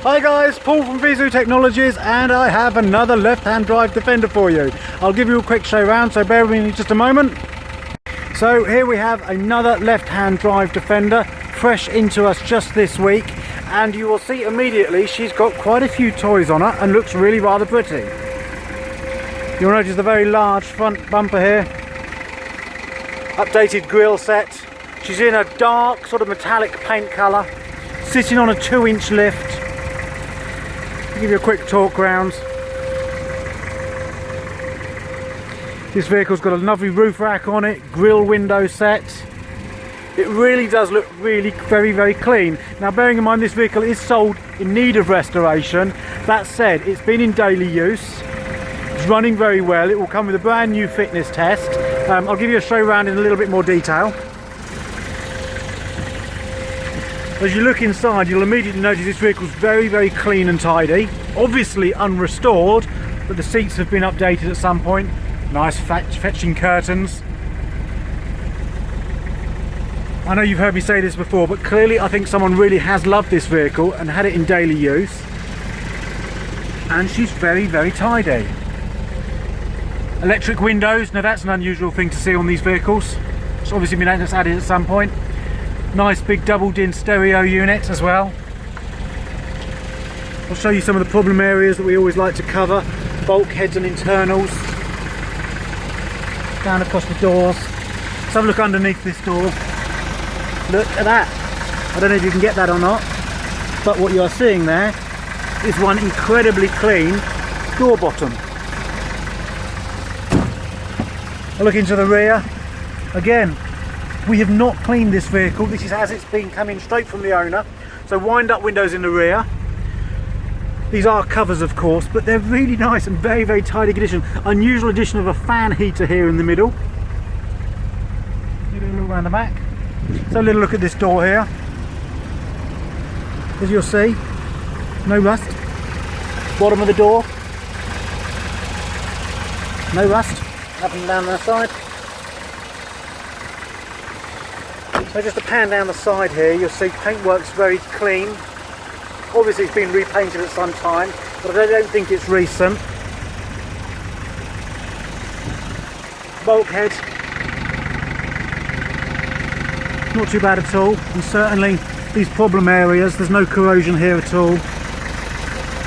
Hi guys, Paul from Viezu Technologies, and I have another left-hand drive Defender for you. I'll give you a quick show round, so bear with me just a moment. So here we have another left-hand drive Defender, fresh into us just this week, and you will see immediately she's got quite a few toys on her and looks really rather pretty. You'll notice the very large front bumper here, updated grille set. She's in a dark sort of metallic paint colour, sitting on a 2-inch lift. I'll give you a quick talk round. This vehicle's got a lovely roof rack on it, grille window set. It really does look really very clean. Now bearing in mind this vehicle is sold in need of restoration. That said, it's been in daily use. It's running very well. It will come with a brand new fitness test. I'll give you a show round in a little bit more detail. As you look inside, you'll immediately notice this vehicle's very clean and tidy. Obviously unrestored, but the seats have been updated at some point. Nice fetching curtains. I know you've heard me say this before, but clearly I think someone really has loved this vehicle and had it in daily use. And she's very tidy. Electric windows, now that's an unusual thing to see on these vehicles. It's obviously been added at some point. Nice big double din stereo unit as well. I'll show you some of the problem areas that we always like to cover. Bulkheads and internals. Down across the doors. Let's have a look underneath this door. Look at that. I don't know if you can get that or not, but what you are seeing there is one incredibly clean door bottom. I'll look into the rear. Again, we have not cleaned this vehicle. This is as it's been coming straight from the owner. So wind up windows in the rear. These are covers of course, but they're really nice and very tidy condition. Unusual addition of a fan heater here in the middle. Give it a look around the back. So a little look at this door here. As you'll see, no rust. Bottom of the door, no rust. Up and down the side. So just to pan down the side here, you'll see paintwork's very clean. Obviously it's been repainted at some time, but I don't think it's recent. Bulkhead, not too bad at all, and certainly these problem areas, there's no corrosion here at all.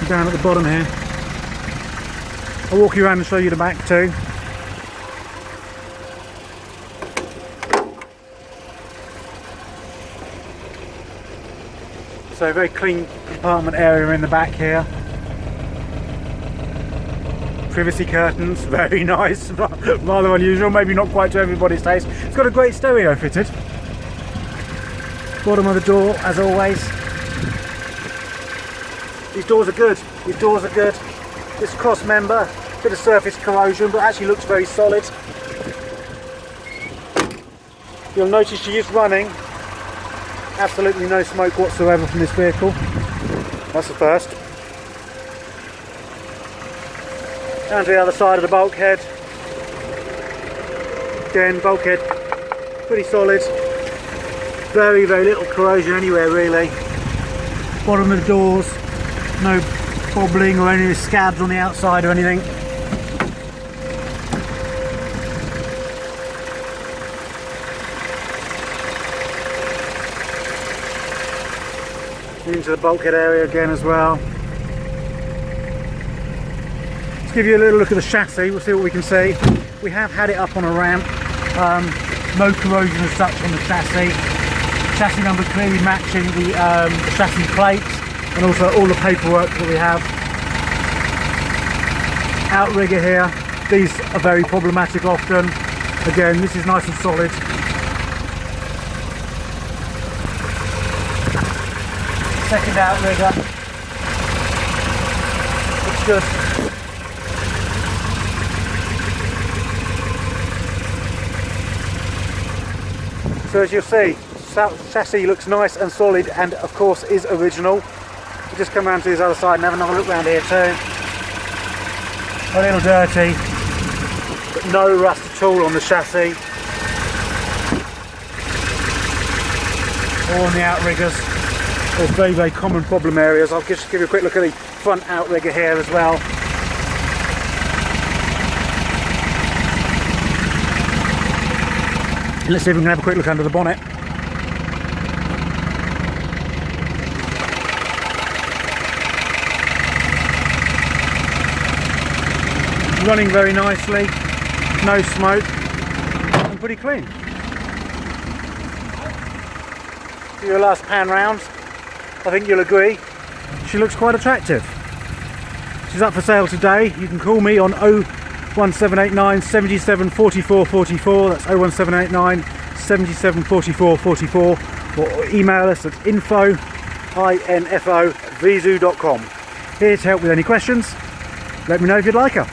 Down at the bottom here. I'll walk you around and show you the back too. So very clean compartment area in the back here. Privacy curtains, very nice, rather unusual, maybe not quite to everybody's taste. It's got a great stereo fitted. Bottom of the door, as always. These doors are good, This cross member, bit of surface corrosion, but actually looks very solid. You'll notice she is running. Absolutely no smoke whatsoever from this vehicle. That's the first. Down to the other side of the bulkhead. Again, bulkhead pretty solid. Very little corrosion anywhere really. Bottom of the doors, no bobbling or any scabs on the outside or anything. Into the bulkhead area again as well. Let's give you a little look at the chassis, we'll see what we can see. We have had it up on a ramp. No corrosion as such on the chassis. Chassis number clearly matching the chassis plates and also all the paperwork that we have. Outrigger here. These are very problematic often. Again, this is nice and solid. Second outrigger. Looks good. So as you'll see, chassis looks nice and solid and of course is original. We'll just come around to this other side and have another look around here too. A little dirty, but no rust at all on the chassis. Or on the outriggers. There's very, very common problem areas. I'll just give you a quick look at the front outrigger here as well. Let's see if we can have a quick look under the bonnet. Running very nicely, no smoke, and pretty clean. For your last pan round, I think you'll agree, she looks quite attractive. She's up for sale today. You can call me on 01789 77 44 44, that's 01789 77 44 44, or email us at info@viezu.com. Here to help with any questions. Let me know if you'd like her.